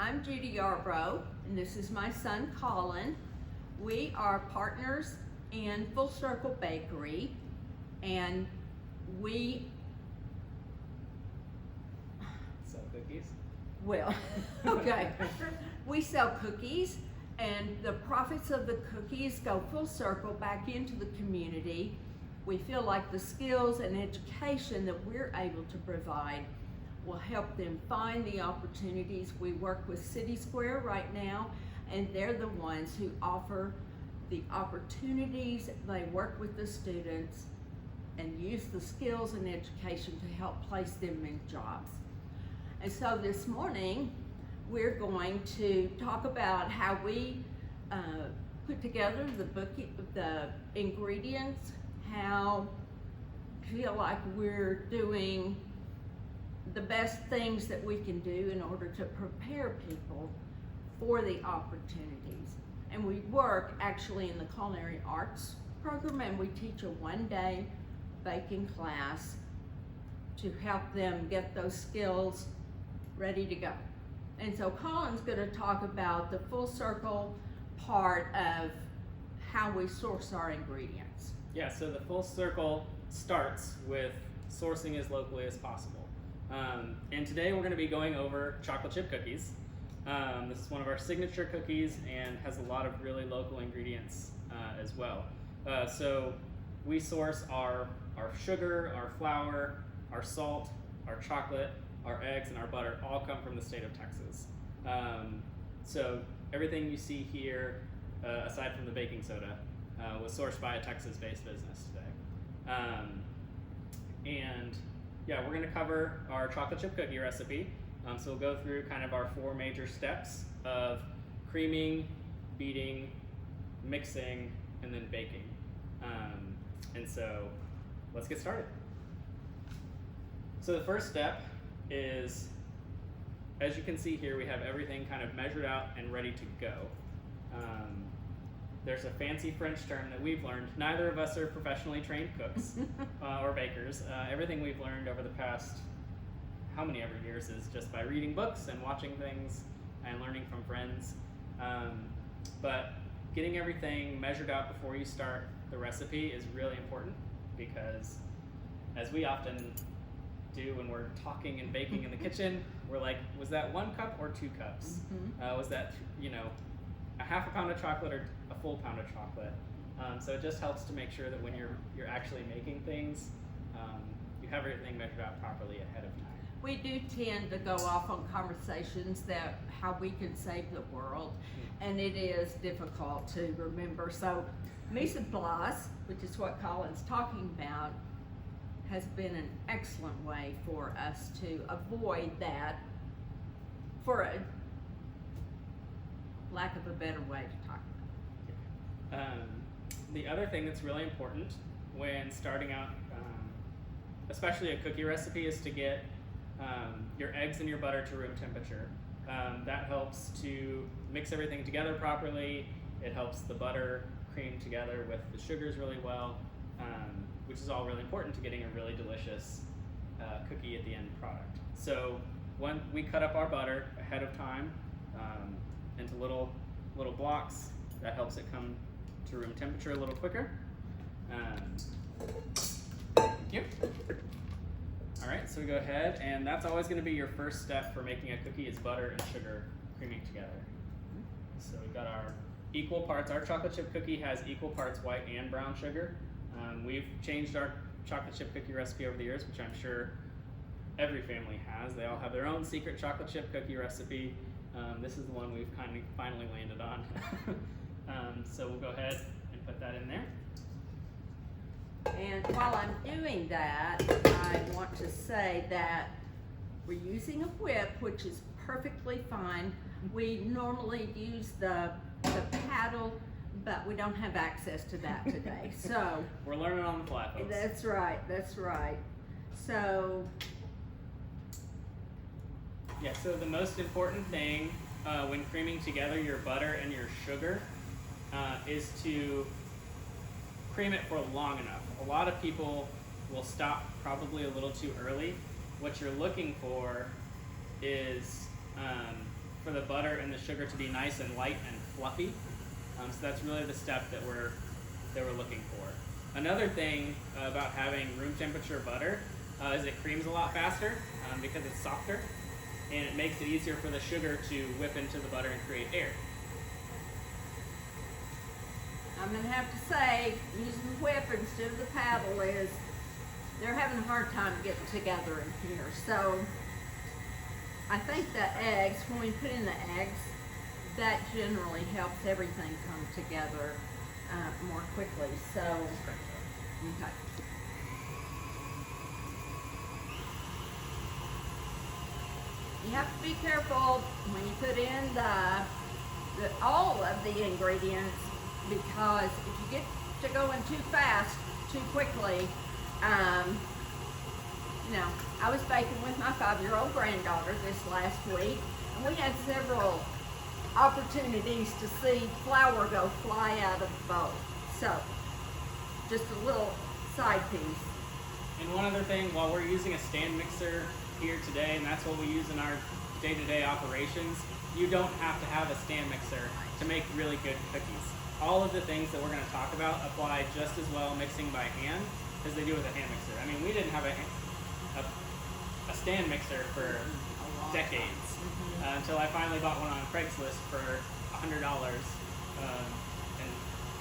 I'm Judy Yarbrough, and this is my son Colin. We are partners in Full Circle Bakery, and we Sell cookies? well, okay. We sell cookies, and the profits of the cookies go full circle back into the community. We feel like the skills and education that we're able to provide will help them find the opportunities. We work with City Square right now, and they're the ones who offer the opportunities. They work with the students and use the skills and education to help place them in jobs. And so this morning, we're going to talk about how we put together the ingredients, how feel like we're doing the best things that we can do in order to prepare people for the opportunities. And we work actually in the culinary arts program, and we teach a one-day baking class to help them get those skills ready to go. And so Colin's going to talk about the full circle part of how we source our ingredients. Yeah, so the full circle starts with sourcing as locally as possible. And today we're going to be going over chocolate chip cookies. This is one of our signature cookies and has a lot of really local ingredients as well. So we source our sugar, our flour, our salt, our chocolate, our eggs, and our butter all come from the state of Texas. So everything you see here, aside from the baking soda, was sourced by a Texas-based business today. And yeah, we're going to cover our chocolate chip cookie recipe. So we'll go through kind of our 4 major steps of creaming, beating, mixing, and then baking. And so let's get started. So the first step is, as you can see here, we have everything kind of measured out and ready to go. There's a fancy French term that we've learned. Neither of us are professionally trained cooks or bakers. Everything we've learned over the past how many ever years is just by reading books and watching things and learning from friends. But getting everything measured out before you start the recipe is really important, because as we often do when we're talking and baking in the kitchen, we're like, was that 1 cup or 2 cups? Was that, a half a pound of chocolate or a full pound of chocolate? So it just helps to make sure that when you're actually making things, you have everything measured out properly ahead of time. We do tend to go off on conversations that how we can save the world, and it is difficult to remember. So mise en place, which is what Colin's talking about, has been an excellent way for us to avoid that, for a lack of a better way to talk about it. The other thing that's really important when starting out, especially a cookie recipe, is to get your eggs and your butter to room temperature. That helps to mix everything together properly. It helps the butter cream together with the sugars really well, which is all really important to getting a really delicious cookie at the end product. So when we cut up our butter ahead of time into little blocks, that helps it come to room temperature a little quicker. Thank you. All right, so we go ahead, and that's always going to be your first step for making a cookie, is butter and sugar creaming together. So we've got our equal parts. Our chocolate chip cookie has equal parts white and brown sugar. We've changed our chocolate chip cookie recipe over the years, which I'm sure every family has. They all have their own secret chocolate chip cookie recipe. This is the one we've kind of finally landed on. So we'll go ahead and put that in there. And while I'm doing that, I want to say that we're using a whip, which is perfectly fine. We normally use the paddle, but we don't have access to that today. So we're learning on the fly, folks. That's right. So yeah, so the most important thing when creaming together your butter and your sugar is to cream it for long enough. A lot of people will stop probably a little too early. What you're looking for is for the butter and the sugar to be nice and light and fluffy. So that's really the step that we're looking for. Another thing about having room temperature butter is it creams a lot faster because it's softer, and it makes it easier for the sugar to whip into the butter and create air. I'm gonna have to say, using the whip instead of the paddle they're having a hard time getting together in here. So I think the eggs, when we put in the eggs, that generally helps everything come together more quickly. So, okay. You have to be careful when you put in all of the ingredients, because if you get to going too fast, too quickly, I was baking with my 5-year-old granddaughter this last week, and we had several opportunities to see flour go fly out of the bowl. So, just a little side piece. And one other thing, while we're using a stand mixer here today, and that's what we use in our day-to-day operations, you don't have to have a stand mixer to make really good cookies. All of the things that we're going to talk about apply just as well mixing by hand as they do with a hand mixer. I mean, we didn't have a stand mixer for decades until I finally bought one on Craigslist for $100. And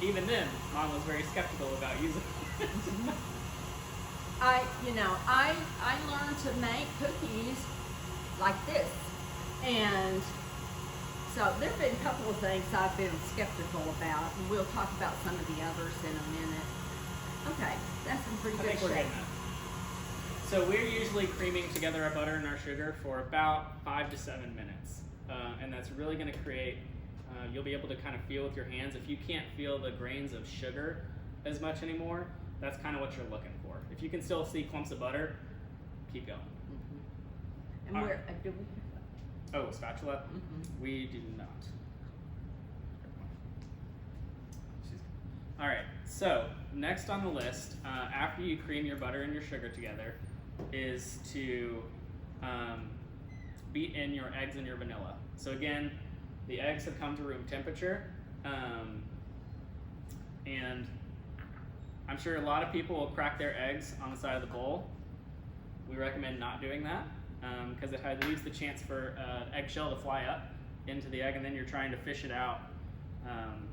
even then, Mom was very skeptical about using it. I learned to make cookies like this, and so there have been a couple of things I've been skeptical about, and we'll talk about some of the others in a minute. Okay, that's some pretty good shape. So we're usually creaming together our butter and our sugar for about 5 to 7 minutes, and that's really going to create. You'll be able to kind of feel with your hands. If you can't feel the grains of sugar as much anymore, that's kind of what you're looking for. If you can still see clumps of butter, keep going. And where do we? Oh, spatula? We do not. All right, so next on the list, after you cream your butter and your sugar together, is to beat in your eggs and your vanilla. So again, the eggs have come to room temperature, and I'm sure a lot of people will crack their eggs on the side of the bowl. We recommend not doing that because it leaves the chance for an eggshell to fly up into the egg, and then you're trying to fish it out.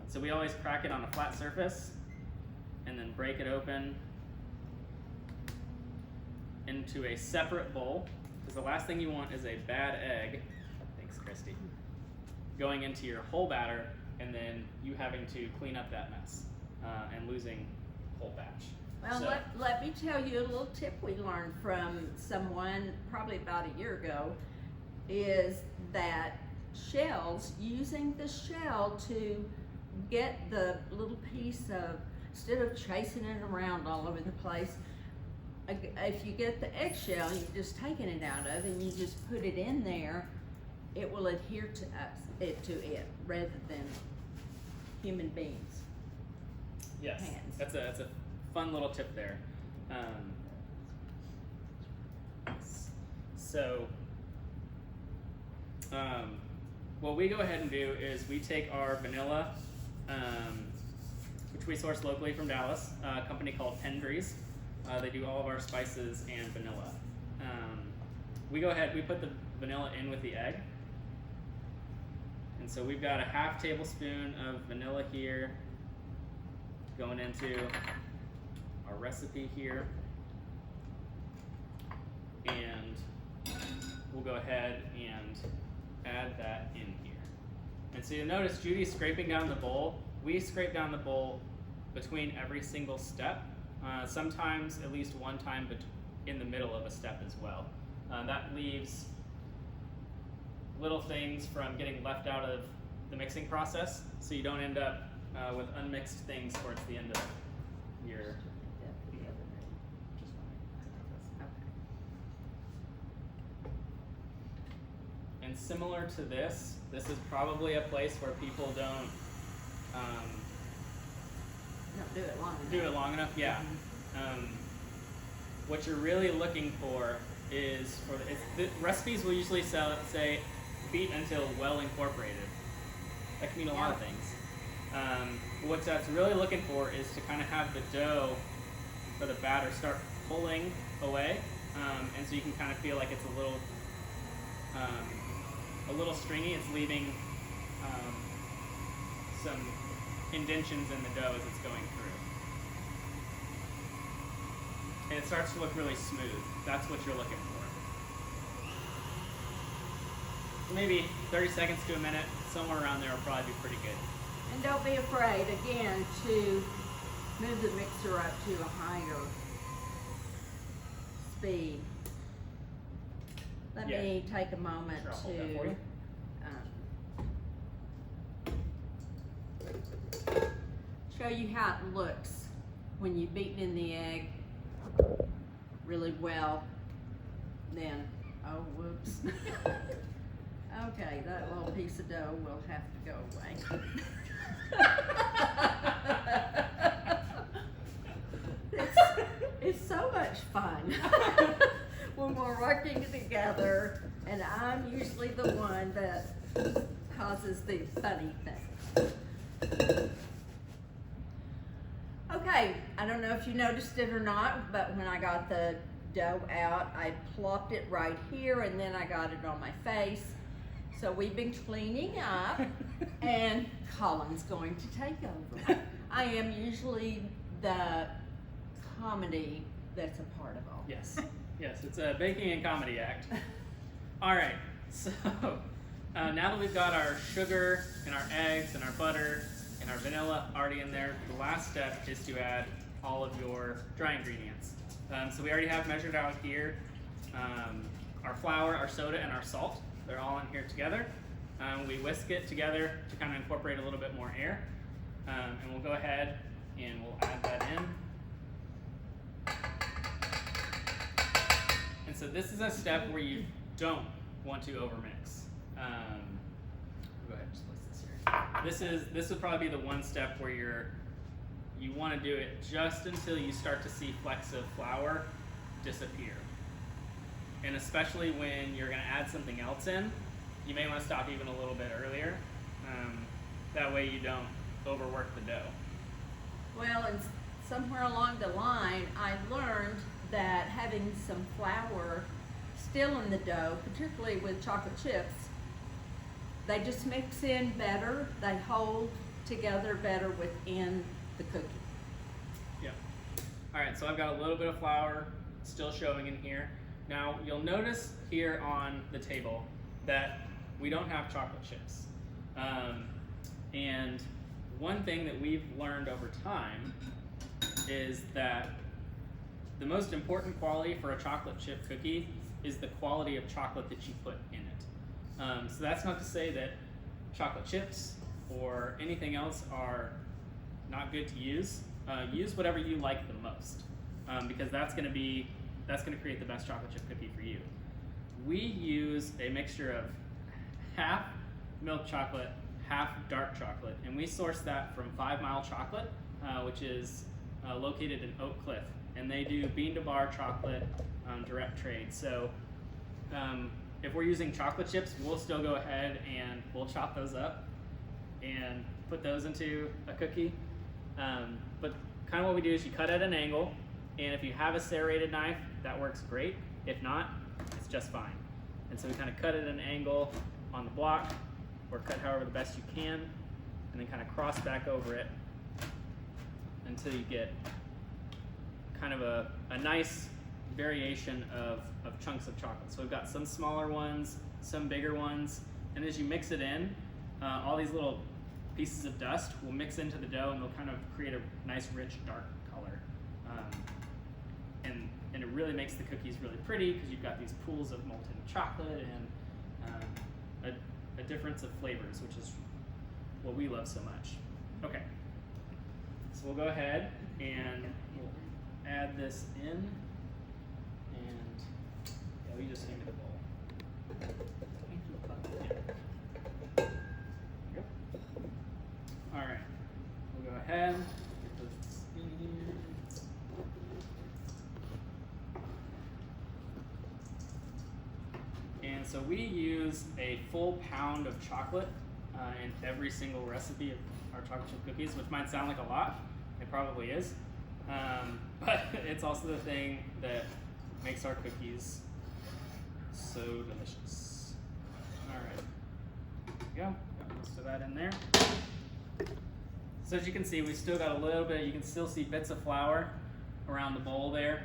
So we always crack it on a flat surface and then break it open into a separate bowl, because the last thing you want is a bad egg, thanks Christy, going into your whole batter and then you having to clean up that mess and losing whole batch. Well, So- let me tell you a little tip we learned from someone probably about a year ago, is that shells, using the shell to get the little piece of, instead of chasing it around all over the place, if you get the eggshell, you've just taken it out of and you just put it in there, it will adhere to it rather than human beings. Yes, Hands. that's a fun little tip there. What we go ahead and do is we take our vanilla, which we source locally from Dallas, a company called Pendry's. They do all of our spices and vanilla. We go ahead, we put the vanilla in with the egg. And so we've got a ½ tablespoon of vanilla here going into our recipe here. And we'll go ahead and add that in here. And so you'll notice Judy's scraping down the bowl. We scrape down the bowl between every single step. Sometimes at least one time in the middle of a step as well. That leaves little things from getting left out of the mixing process, so you don't end up with unmixed things towards the end of your. And similar to this is probably a place where people don't Do it long enough. do it long enough. Yeah. What you're really looking for is, the recipes will usually say beat until well incorporated. That can mean a lot of things. What that's really looking for is to kind of have the dough or the batter start pulling away, and so you can kind of feel like it's a little stringy. It's leaving some indentions in the dough as it's going through, and it starts to look really smooth. That's what you're looking for. So maybe 30 seconds to a minute, somewhere around there will probably be pretty good. And don't be afraid, again, to move the mixer up to a higher speed. Let me take a moment Sure, I'll hold that for you. Show you how it looks when you've beaten in the egg really well. Then, oh, whoops. Okay, that little piece of dough will have to go away. It's so much fun when we're working together, and I'm usually the one that causes the funny things. Okay, I don't know if you noticed it or not, but when I got the dough out, I plopped it right here, and then I got it on my face. So we've been cleaning up, and Colin's going to take over. I am usually the comedy that's a part of all. Yes, yes, it's a baking and comedy act. All right, so now that we've got our sugar and our eggs and our butter and our vanilla already in there, the last step is to add all of your dry ingredients. So we already have measured out here our flour, our soda, and our salt. They're all in here together. We whisk it together to kind of incorporate a little bit more air. And we'll go ahead and we'll add that in. And so this is a step where you don't want to overmix. Go ahead and just place this here. This would probably be the one step where you want to do it just until you start to see flecks of flour disappear. And especially when you're going to add something else in, you may want to stop even a little bit earlier. That way you don't overwork the dough. Well, and somewhere along the line, I learned that having some flour still in the dough, particularly with chocolate chips, they just mix in better. They hold together better within the cookie. Yeah. All right, so I've got a little bit of flour still showing in here. Now, you'll notice here on the table that we don't have chocolate chips. And one thing that we've learned over time is that the most important quality for a chocolate chip cookie is the quality of chocolate that you put in it. So that's not to say that chocolate chips or anything else are not good to use. Use whatever you like the most, because that's going to create the best chocolate chip cookie for you. We use a mixture of half milk chocolate, half dark chocolate, and we source that from 5 Mile Chocolate, which is located in Oak Cliff, and they do bean to bar chocolate direct trade. So if we're using chocolate chips, we'll still go ahead and we'll chop those up and put those into a cookie. But kind of what we do is you cut at an angle, and if you have a serrated knife, that works great. If not, it's just fine. And so we kind of cut at an angle on the block, or cut however the best you can, and then kind of cross back over it until you get kind of a nice variation of chunks of chocolate. So we've got some smaller ones, some bigger ones, and as you mix it in, all these little pieces of dust will mix into the dough, and they'll kind of create a nice, rich, dark color. And it really makes the cookies really pretty because you've got these pools of molten chocolate and a difference of flavors, which is what we love so much. Okay, so we'll go ahead and we'll add this in, and yeah, we just hand me the bowl. Yeah. There you go. All right, we'll go ahead, get this in here. And so so we use a full pound of chocolate in every single recipe of our chocolate chip cookies, which might sound like a lot. It probably is. But it's also the thing that makes our cookies so delicious. All right, there we go. Got most of that in there. So as you can see, we still got a little bit, you can still see bits of flour around the bowl there.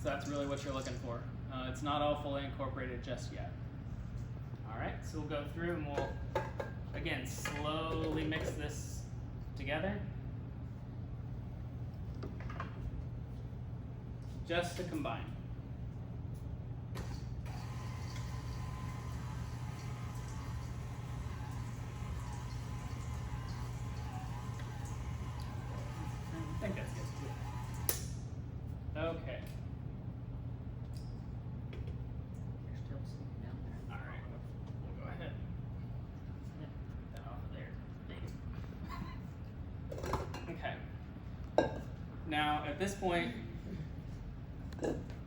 So that's really what you're looking for. It's not all fully incorporated just yet. All right, so we'll go through and we'll, again, slowly mix this together. Just to combine. I think that's good. Okay. There's still some down there. All right, we'll go ahead. Get that off of there. Okay. Now, at this point,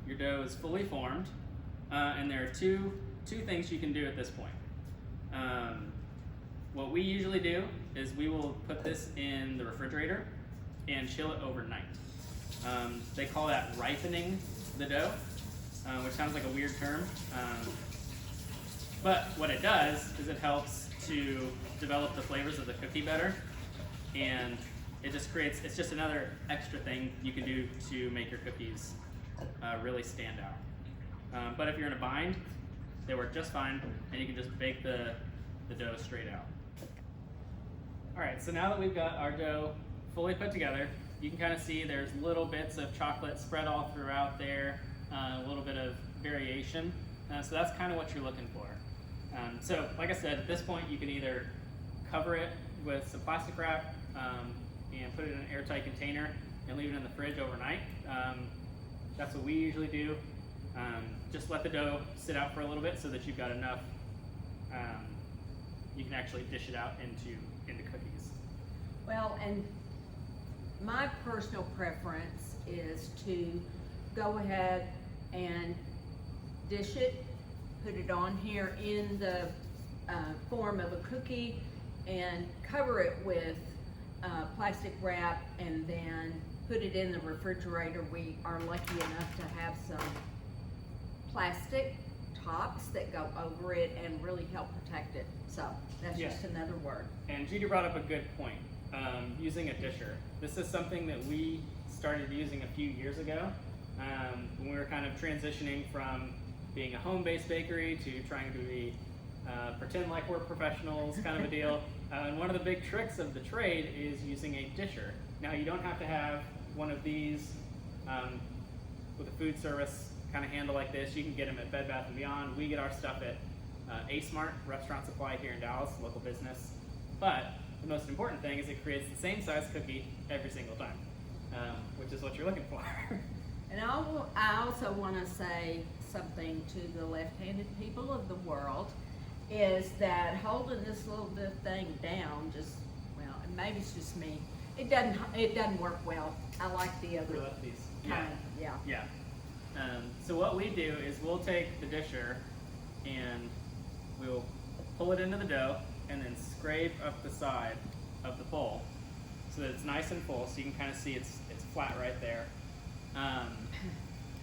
your dough is fully formed, and there are two things you can do at this point. What we usually do is we will put this in the refrigerator and chill it overnight. They call that ripening the dough, which sounds like a weird term. But what it does is it helps to develop the flavors of the cookie better, and it just creates, it's just another extra thing you can do to make your cookies really stand out. But if you're in a bind, they work just fine, and you can just bake the dough straight out. All right, so now that we've got our dough fully put together, you can kind of see there's little bits of chocolate spread all throughout there, a little bit of variation. So that's kind of what you're looking for. So like I said, at this point you can either cover it with some plastic wrap and put it in an airtight container and leave it in the fridge overnight. That's what we usually do. Just let the dough sit out for a little bit so that you've got enough, you can actually dish it out into cookies. Well, and my personal preference is to go ahead and dish it, put it on here in the form of a cookie, and cover it with plastic wrap, and then put it in the refrigerator. We are lucky enough to have some plastic tops that go over it and really help protect it. So that's just another word. And Judy brought up a good point, using a disher. This is something that we started using a few years ago when we were kind of transitioning from being a home-based bakery to trying to be pretend like we're professionals kind of a deal. And one of the big tricks of the trade is using a disher. Now you don't have to have one of these with a food service kind of handle like this. You can get them at Bed Bath & Beyond. We get our stuff at A Smart Restaurant Supply here in Dallas, local business. But the most important thing is it creates the same size cookie every single time, which is what you're looking for. And I also want to say something to the left-handed people of the world, is that holding this little bit thing down, just, well, and maybe it's just me, it doesn't work well. I like the other kind of, Yeah. So what we do is we'll take the disher and we'll pull it into the dough and then scrape up the side of the bowl so that it's nice and full, so you can kind of see it's flat right there.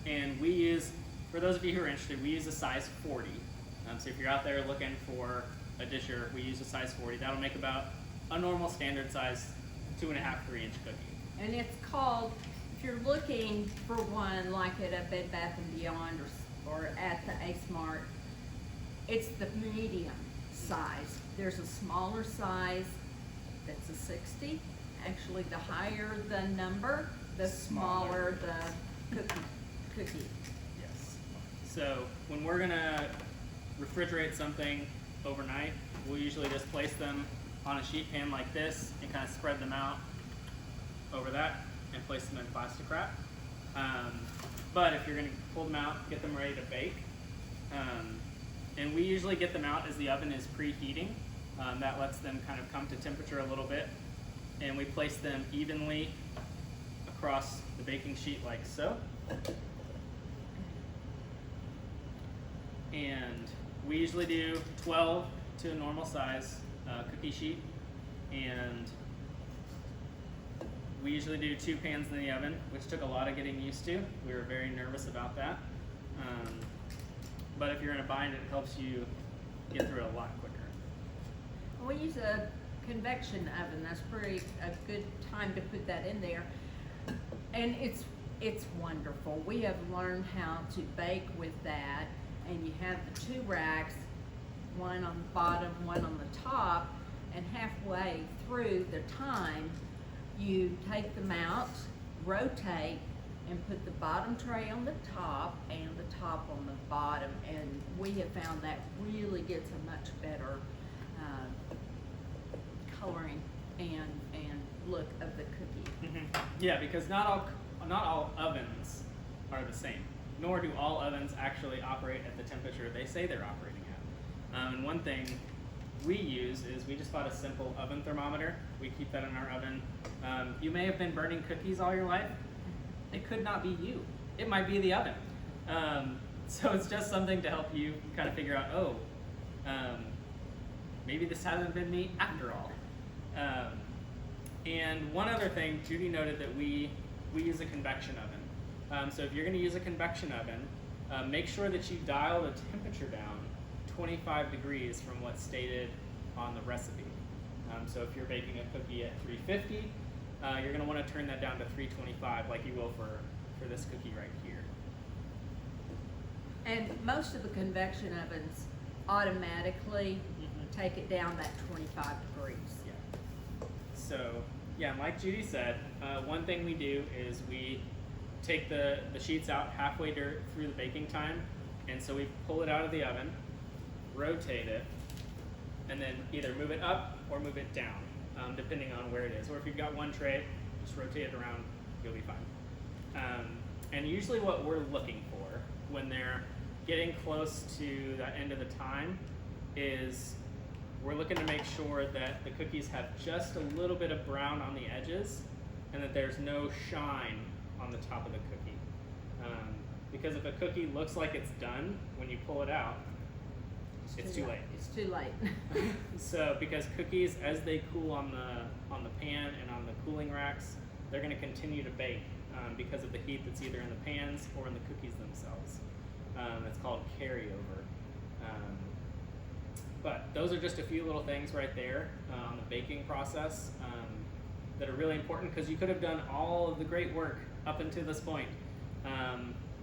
And we use, for those of you who are interested, we use a size 40. So if you're out there looking for a disher, we use a size 40. That'll make about a normal standard size 2.5, 3 inch cookie. And it's called, if you're looking for one like at a Bed Bath & Beyond or at the A Smart, it's the medium size. There's a smaller size that's a 60. Actually, the higher the number, the smaller the cookie. Yes. So when we're gonna refrigerate something overnight, we'll usually just place them on a sheet pan like this and kind of spread them out over that and place them in plastic wrap. But if you're gonna pull them out, get them ready to bake, and we usually get them out as the oven is preheating. That lets them kind of come to temperature a little bit, and we place them evenly across the baking sheet like so. And we usually do 12 to a normal size cookie sheet, and we usually do 2 pans in the oven, which took a lot of getting used to. We were very nervous about that. But if you're in a bind, it helps you get through it a lot quicker. We use a convection oven. That's a good time to put that in there. And it's wonderful. We have learned how to bake with that, and you have the 2 racks, one on the bottom, one on the top, and halfway through the time, you take them out, rotate, and put the bottom tray on the top and the top on the bottom, and we have found that really gets a much better coloring and look of the cookie. Yeah, because not all ovens are the same, nor do all ovens actually operate at the temperature they say they're operating at. And one thing we use is we just bought a simple oven thermometer. We keep that in our oven. You may have been burning cookies all your life. It could not be you. It might be the oven. So it's just something to help you kind of figure out, maybe this hasn't been me after all. And one other thing, Judy noted that we use a convection oven. So if you're going to use a convection oven, make sure that you dial the temperature down 25 degrees from what's stated on the recipe. So if you're baking a cookie at 350, you're going to want to turn that down to 325 like you will for this cookie right here. And most of the convection ovens automatically take it down that 25 degrees. Yeah. So, yeah, and like Judy said, one thing we do is we take the sheets out halfway through the baking time, and so we pull it out of the oven, rotate it, and then either move it up or move it down, depending on where it is. Or if you've got one tray, just rotate it around, you'll be fine. And usually what we're looking for when they're getting close to the end of the time is we're looking to make sure that the cookies have just a little bit of brown on the edges and that there's no shine on the top of the cookie. Because if a cookie looks like it's done when you pull it out, it's too late. It's too late. So because cookies, as they cool on the pan and on the cooling racks, they're going to continue to bake because of the heat that's either in the pans or in the cookies themselves. It's called carryover. But those are just a few little things right there on the baking process that are really important, because you could have done all of the great work up until this point.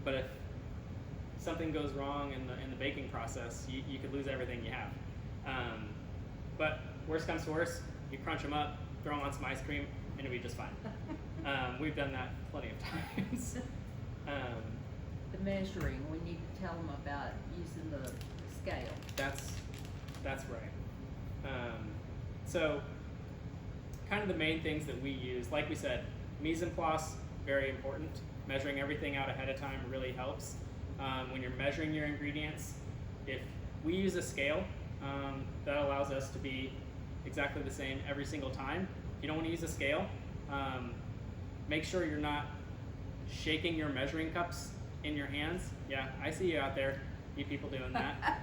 But if something goes wrong in the baking process, you could lose everything you have. But worst comes to worst, you crunch them up, throw them on some ice cream, and it'll be just fine. We've done that plenty of times. The measuring, we need to tell them about using the scale. That's right. So kind of the main things that we use, like we said, mise en place, very important. Measuring everything out ahead of time really helps. When you're measuring your ingredients, if we use a scale, that allows us to be exactly the same every single time. If you don't want to use a scale, make sure you're not shaking your measuring cups in your hands. Yeah, I see you out there, you people doing that.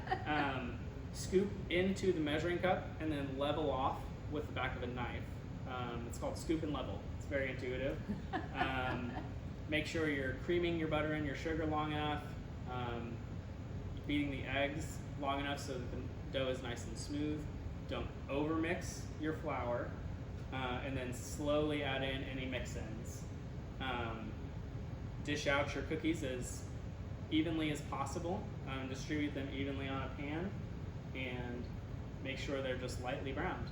Scoop into the measuring cup and then level off with the back of a knife. It's called scoop and level. It's very intuitive. Make sure you're creaming your butter and your sugar long enough, beating the eggs long enough so that the dough is nice and smooth. Don't overmix your flour, and then slowly add in any mix-ins. Dish out your cookies as evenly as possible. Distribute them evenly on a pan, and make sure they're just lightly browned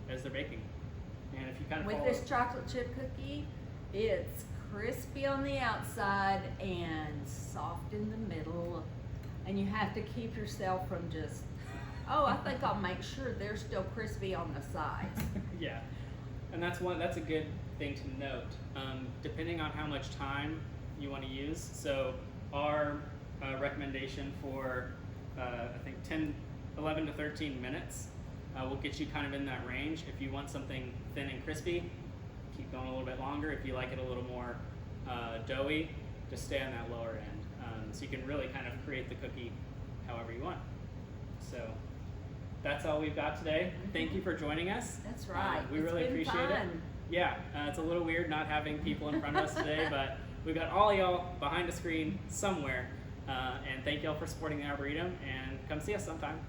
as they're baking. And if you kind of with follow this chocolate chip cookie, it's crispy on the outside and soft in the middle, and you have to keep yourself from just, I think I'll make sure they're still crispy on the sides. Yeah, and that's a good thing to note. Depending on how much time you want to use, so our recommendation for I think 11 to 13 minutes will get you kind of in that range. If you want something thin and crispy, keep going a little bit longer. If you like it a little more doughy, just stay on that lower end. So you can really kind of create the cookie however you want. So that's all we've got today. Thank you for joining us. That's right. We It's really been appreciate it. fun. Yeah, it's a little weird not having people in front of us today, but we've got all y'all behind a screen somewhere. And thank y'all for supporting the Arboretum, and come see us sometime.